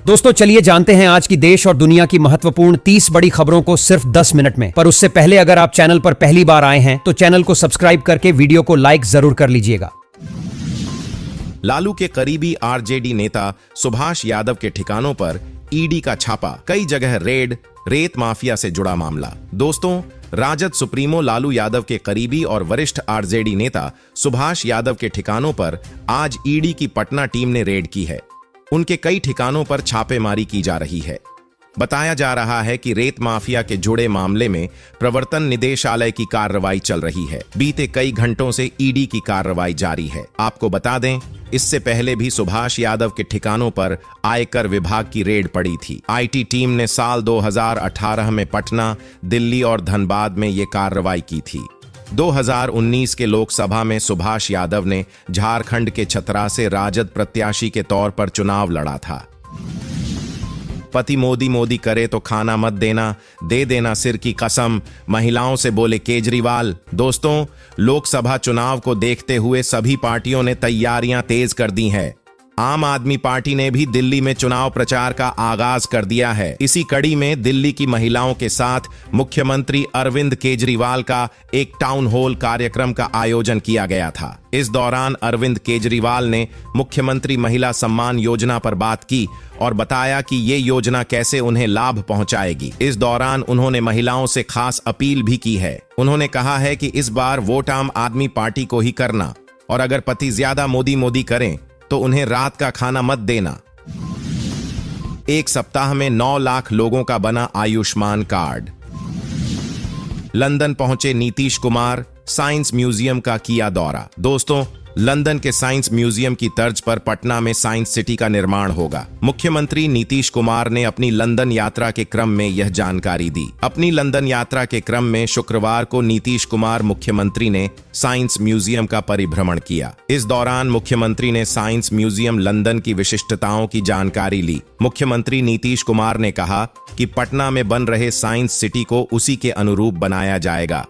दोस्तों चलिए जानते हैं आज की देश और दुनिया की महत्वपूर्ण 30 बड़ी खबरों को सिर्फ 10 मिनट में। पर उससे पहले अगर आप चैनल पर पहली बार आए हैं तो चैनल को सब्सक्राइब करके वीडियो को लाइक जरूर कर लीजिएगा। लालू के करीबी आरजेडी नेता सुभाष यादव के ठिकानों पर ईडी का छापा, कई जगह रेड, रेत माफिया से जुड़ा मामला। दोस्तों, राजद सुप्रीमो लालू यादव के करीबी और वरिष्ठ आरजेडी नेता सुभाष यादव के ठिकानों पर आज ईडी की पटना टीम ने रेड की है। उनके कई ठिकानों पर छापेमारी की जा रही है। बताया जा रहा है कि रेत माफिया के जुड़े मामले में प्रवर्तन निदेशालय की कार्रवाई चल रही है। बीते कई घंटों से ईडी की कार्रवाई जारी है। आपको बता दें, इससे पहले भी सुभाष यादव के ठिकानों पर आयकर विभाग की रेड पड़ी थी। आईटी टीम ने साल 2018 में पटना, दिल्ली और धनबाद में ये कार्रवाई की थी। 2019 के लोकसभा में सुभाष यादव ने झारखंड के छतरा से राजद प्रत्याशी के तौर पर चुनाव लड़ा था। पति मोदी मोदी करे तो खाना मत देना, दे देना सिर की कसम, महिलाओं से बोले केजरीवाल। दोस्तों, लोकसभा चुनाव को देखते हुए सभी पार्टियों ने तैयारियां तेज कर दी हैं। आम आदमी पार्टी ने भी दिल्ली में चुनाव प्रचार का आगाज कर दिया है। इसी कड़ी में दिल्ली की महिलाओं के साथ मुख्यमंत्री अरविंद केजरीवाल का एक टाउन हॉल कार्यक्रम का आयोजन किया गया था। इस दौरान अरविंद केजरीवाल ने मुख्यमंत्री महिला सम्मान योजना पर बात की और बताया कि ये योजना कैसे उन्हें लाभ पहुंचाएगी। इस दौरान उन्होंने महिलाओं से खास अपील भी की है। उन्होंने कहा है कि इस बार वोट आम आदमी पार्टी को ही करना और अगर पति ज्यादा मोदी मोदी करें तो उन्हें रात का खाना मत देना। एक सप्ताह में 9 लाख लोगों का बना आयुष्मान कार्ड। लंदन पहुंचे नीतीश कुमार, साइंस म्यूजियम का किया दौरा। दोस्तों, लंदन के साइंस म्यूजियम की तर्ज पर पटना में साइंस सिटी का निर्माण होगा। मुख्यमंत्री नीतीश कुमार ने अपनी लंदन यात्रा के क्रम में यह जानकारी दी। अपनी लंदन यात्रा के क्रम में शुक्रवार को नीतीश कुमार मुख्यमंत्री ने साइंस म्यूजियम का परिभ्रमण किया। इस दौरान मुख्यमंत्री ने साइंस म्यूजियम लंदन की विशिष्टताओं की जानकारी ली। मुख्यमंत्री नीतीश कुमार ने कहा कि पटना में बन रहे साइंस सिटी को उसी के अनुरूप बनाया जाएगा।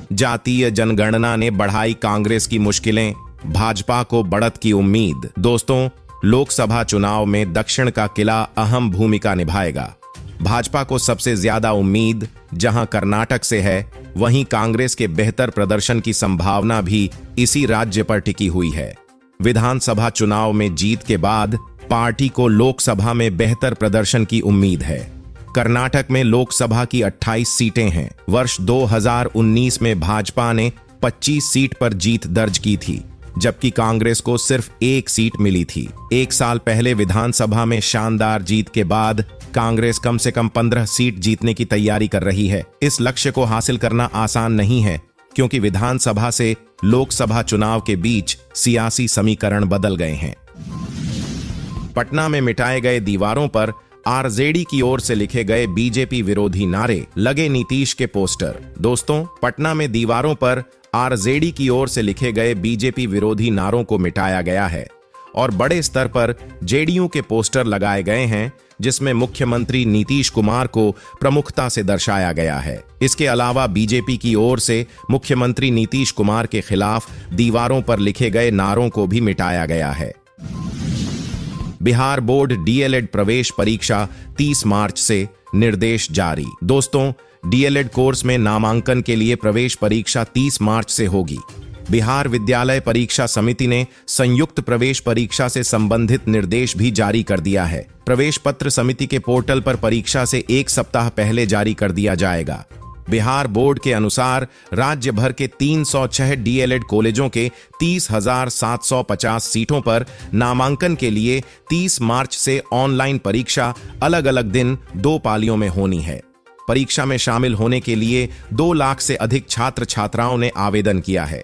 जातीय जनगणना ने बढ़ाई कांग्रेस की मुश्किलें, भाजपा को बढ़त की उम्मीद। दोस्तों, लोकसभा चुनाव में दक्षिण का किला अहम भूमिका निभाएगा। भाजपा को सबसे ज्यादा उम्मीद जहां कर्नाटक से है, वहीं कांग्रेस के बेहतर प्रदर्शन की संभावना भी इसी राज्य पर टिकी हुई है। विधानसभा चुनाव में जीत के बाद पार्टी को लोकसभा में बेहतर प्रदर्शन की उम्मीद है। कर्नाटक में लोकसभा की 28 सीटें हैं। वर्ष 2019 में भाजपा ने 25 सीट पर जीत दर्ज की थी, जबकि कांग्रेस को सिर्फ 1 सीट मिली थी। एक साल पहले विधानसभा में शानदार जीत के बाद कांग्रेस कम से कम 15 सीट जीतने की तैयारी कर रही है। इस लक्ष्य को हासिल करना आसान नहीं है, क्योंकि विधानसभा से लोकसभा चुनाव के बीच सियासी समीकरण बदल गए हैं। पटना में मिटाए गए दीवारों पर आरजेडी की ओर से लिखे गए बीजेपी विरोधी नारे, लगे नीतीश के पोस्टर। दोस्तों, पटना में दीवारों पर आरजेडी की ओर से लिखे गए बीजेपी विरोधी नारों को मिटाया गया है और बड़े स्तर पर जेडीयू के पोस्टर लगाए गए हैं, जिसमें मुख्यमंत्री नीतीश कुमार को प्रमुखता से दर्शाया गया है। इसके अलावा बीजेपी की ओर से मुख्यमंत्री नीतीश कुमार के खिलाफ दीवारों पर लिखे गए नारों को भी मिटाया गया है। बिहार बोर्ड डीएलएड प्रवेश परीक्षा 30 मार्च से, निर्देश जारी। दोस्तों, डीएलएड कोर्स में नामांकन के लिए प्रवेश परीक्षा 30 मार्च से होगी। बिहार विद्यालय परीक्षा समिति ने संयुक्त प्रवेश परीक्षा से संबंधित निर्देश भी जारी कर दिया है। प्रवेश पत्र समिति के पोर्टल पर परीक्षा से 1 सप्ताह पहले जारी कर दिया जाएगा। बिहार बोर्ड के अनुसार राज्य भर के 306 डीएलएड कॉलेजों के 30,750 सीटों पर नामांकन के लिए 30 मार्च से ऑनलाइन परीक्षा अलग अलग दिन 2 पालियों में होनी है। परीक्षा में शामिल होने के लिए 2 लाख से अधिक छात्र छात्राओं ने आवेदन किया है।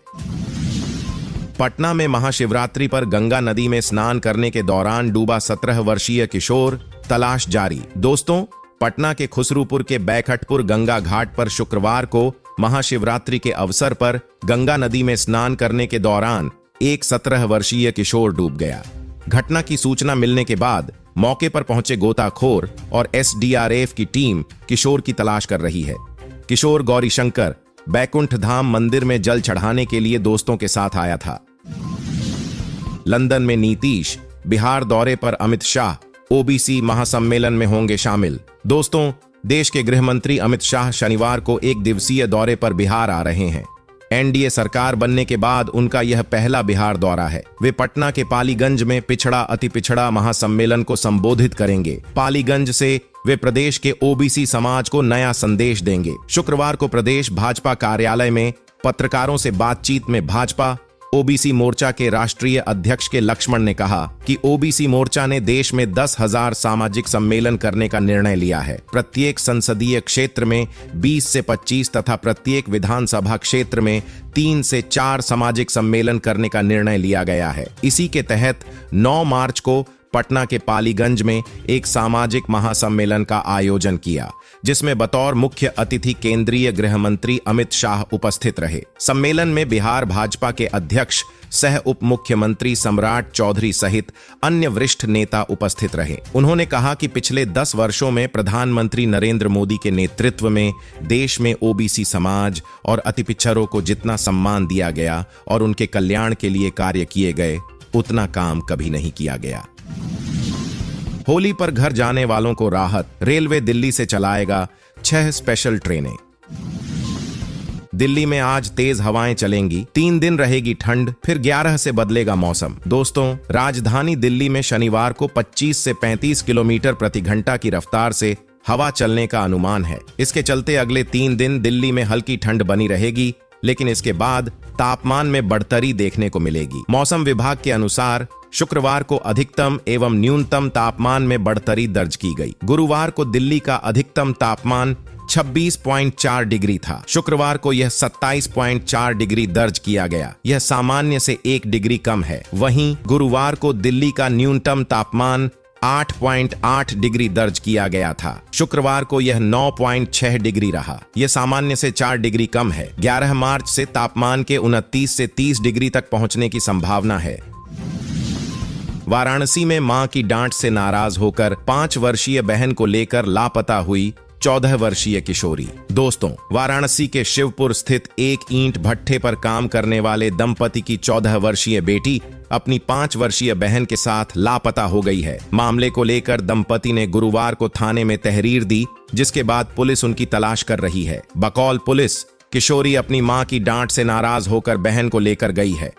पटना में महाशिवरात्रि पर गंगा नदी में स्नान करने के दौरान डूबा 17 वर्षीय किशोर, तलाश जारी। दोस्तों, पटना के खुसरूपुर के बैखटपुर गंगा घाट पर शुक्रवार को महाशिवरात्रि के अवसर पर गंगा नदी में स्नान करने के दौरान एक 17 वर्षीय किशोर डूब गया। घटना की सूचना मिलने के बाद मौके पर पहुंचे गोताखोर और एसडीआरएफ की टीम किशोर की तलाश कर रही है। किशोर गौरीशंकर बैकुंठ धाम मंदिर में जल चढ़ाने के लिए दोस्तों के साथ आया था। लंदन में नीतीश, बिहार दौरे पर अमित शाह, ओबीसी महासम्मेलन में होंगे शामिल। दोस्तों, देश के गृह मंत्री अमित शाह शनिवार को एक दिवसीय दौरे पर बिहार आ रहे हैं। एनडीए सरकार बनने के बाद उनका यह पहला बिहार दौरा है। वे पटना के पालीगंज में पिछड़ा अति पिछड़ा महासम्मेलन को संबोधित करेंगे। पालीगंज से वे प्रदेश के ओबीसी समाज को नया संदेश देंगे। शुक्रवार को प्रदेश भाजपा कार्यालय में पत्रकारों से बातचीत में भाजपा ओबीसी मोर्चा के राष्ट्रीय अध्यक्ष के लक्ष्मण ने कहा कि ओबीसी मोर्चा ने देश में 10,000 सामाजिक सम्मेलन करने का निर्णय लिया है। प्रत्येक संसदीय क्षेत्र में 20 से 25 तथा प्रत्येक विधानसभा क्षेत्र में 3 से 4 सामाजिक सम्मेलन करने का निर्णय लिया गया है। इसी के तहत 9 मार्च को पटना के पालीगंज में एक सामाजिक महासम्मेलन का आयोजन किया, जिसमें बतौर मुख्य अतिथि केंद्रीय गृह मंत्री अमित शाह उपस्थित रहे। सम्मेलन में बिहार भाजपा के अध्यक्ष सह उप मुख्यमंत्री सम्राट चौधरी सहित अन्य वरिष्ठ नेता उपस्थित रहे। उन्होंने कहा कि पिछले 10 वर्षों में प्रधानमंत्री नरेंद्र मोदी के नेतृत्व में देश में ओबीसी समाज और अति पिछड़ों को जितना सम्मान दिया गया और उनके कल्याण के लिए कार्य किए गए, उतना काम कभी नहीं किया गया। होली पर घर जाने वालों को राहत, रेलवे दिल्ली से चलाएगा 6 स्पेशल ट्रेनें। दिल्ली में आज तेज हवाएं चलेंगी, 3 दिन रहेगी ठंड, फिर 11 से बदलेगा मौसम। दोस्तों, राजधानी दिल्ली में शनिवार को 25 से 35 किलोमीटर प्रति घंटा की रफ्तार से हवा चलने का अनुमान है। इसके चलते अगले 3 दिन दिल्ली में हल्की ठंड बनी रहेगी, लेकिन इसके बाद तापमान में बढ़ोतरी देखने को मिलेगी। मौसम विभाग के अनुसार शुक्रवार को अधिकतम एवं न्यूनतम तापमान में बढ़ोतरी दर्ज की गई। गुरुवार को दिल्ली का अधिकतम तापमान 26.4 डिग्री था। शुक्रवार को यह 27.4 डिग्री दर्ज किया गया। यह सामान्य से 1 डिग्री कम है। वहीं गुरुवार को दिल्ली का न्यूनतम तापमान 8.8 डिग्री दर्ज किया गया था। शुक्रवार को यह 9.6 डिग्री रहा। यह सामान्य से 4 डिग्री कम है। 11 मार्च से तापमान के 29 से 30 डिग्री तक पहुंचने की संभावना है। वाराणसी में मां की डांट से नाराज होकर 5 वर्षीय बहन को लेकर लापता हुई 14 वर्षीय किशोरी। दोस्तों, वाराणसी के शिवपुर स्थित एक ईंट भट्ठे पर काम करने वाले दंपति की 14 वर्षीय बेटी अपनी 5 वर्षीय बहन के साथ लापता हो गई है। मामले को लेकर दंपति ने गुरुवार को थाने में तहरीर दी, जिसके बाद पुलिस उनकी तलाश कर रही है। बकौल पुलिस, किशोरी अपनी मां की डांट से नाराज होकर बहन को लेकर गई है।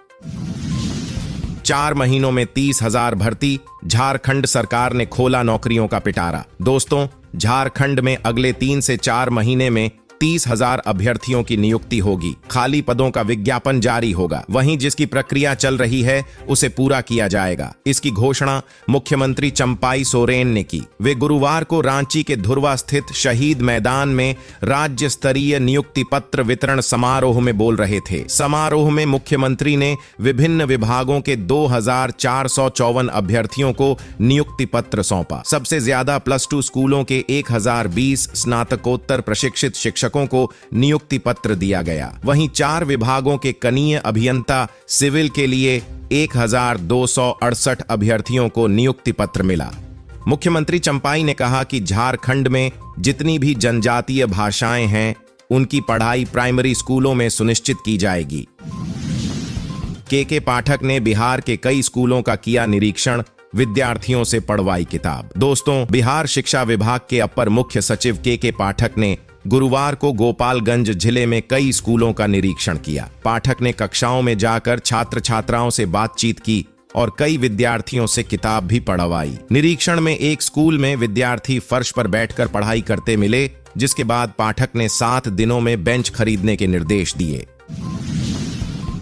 4 महीनों में 30,000 भर्ती, झारखंड सरकार ने खोला नौकरियों का पिटारा। दोस्तों, झारखंड में अगले 3 से 4 महीने में 30,000 अभ्यर्थियों की नियुक्ति होगी। खाली पदों का विज्ञापन जारी होगा। वहीं जिसकी प्रक्रिया चल रही है उसे पूरा किया जाएगा। इसकी घोषणा मुख्यमंत्री चंपाई सोरेन ने की। वे गुरुवार को रांची के धुर्वा स्थित शहीद मैदान में राज्य स्तरीय नियुक्ति पत्र वितरण समारोह में बोल रहे थे। समारोह में मुख्यमंत्री ने विभिन्न विभागों के 2,454 अभ्यर्थियों को नियुक्ति पत्र सौंपा। सबसे ज्यादा +2 स्कूलों के 1,020 स्नातकोत्तर प्रशिक्षित शिक्षकों को नियुक्ति पत्र दिया गया। वहीं 4 विभागों के कनीय अभियंता सिविल के लिए 1,268 अभ्यर्थियों को नियुक्ति पत्र मिला। मुख्यमंत्री चंपाई ने कहा कि झारखंड में जितनी भी जनजातीय भाषाएं हैं, उनकी पढ़ाई प्राइमरी स्कूलों में सुनिश्चित की जाएगी। के पाठक ने बिहार के कई स्कूलों का किया निरीक्षण, विद्यार्थियों से पढ़वाई किताब। दोस्तों, बिहार शिक्षा विभाग के अपर मुख्य सचिव के पाठक ने गुरुवार को गोपालगंज जिले में कई स्कूलों का निरीक्षण किया। पाठक ने कक्षाओं में जाकर छात्र छात्राओं से बातचीत की और कई विद्यार्थियों से किताब भी पढ़वाई। निरीक्षण में एक स्कूल में विद्यार्थी फर्श पर बैठकर पढ़ाई करते मिले, जिसके बाद पाठक ने 7 दिनों में बेंच खरीदने के निर्देश दिए।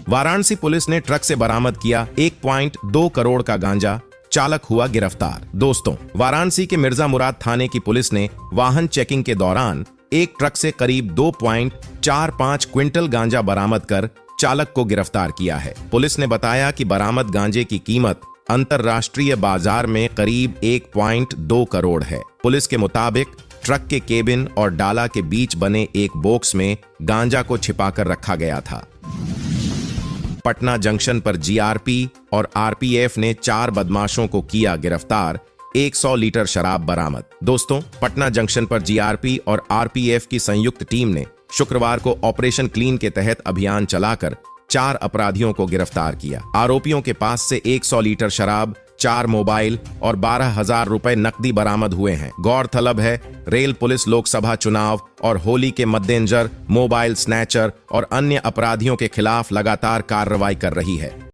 वाराणसी पुलिस ने ट्रक से बरामद किया 1.2 करोड़ का गांजा, चालक हुआ गिरफ्तार। दोस्तों, वाराणसी के मिर्जा मुराद थाने की पुलिस ने वाहन चेकिंग के दौरान एक ट्रक से करीब 2.45 क्विंटल गांजा बरामद कर चालक को गिरफ्तार किया है। पुलिस ने बताया कि बरामद गांजे की कीमत अंतरराष्ट्रीय बाजार में करीब 1.2 करोड़ है। पुलिस के मुताबिक ट्रक के केबिन और डाला के बीच बने एक बॉक्स में गांजा को छिपाकर रखा गया था। पटना जंक्शन पर जीआरपी और आरपीएफ ने 4 बदमाशों को किया गिरफ्तार, 100 लीटर शराब बरामद। दोस्तों, पटना जंक्शन पर जीआरपी और आरपीएफ की संयुक्त टीम ने शुक्रवार को ऑपरेशन क्लीन के तहत अभियान चलाकर 4 अपराधियों को गिरफ्तार किया। आरोपियों के पास से 100 लीटर शराब, 4 मोबाइल और 12,000 रुपए नकदी बरामद हुए हैं। गौरतलब है, रेल पुलिस लोकसभा चुनाव और होली के मद्देनजर मोबाइल स्नैचर और अन्य अपराधियों के खिलाफ लगातार कार्रवाई कर रही है।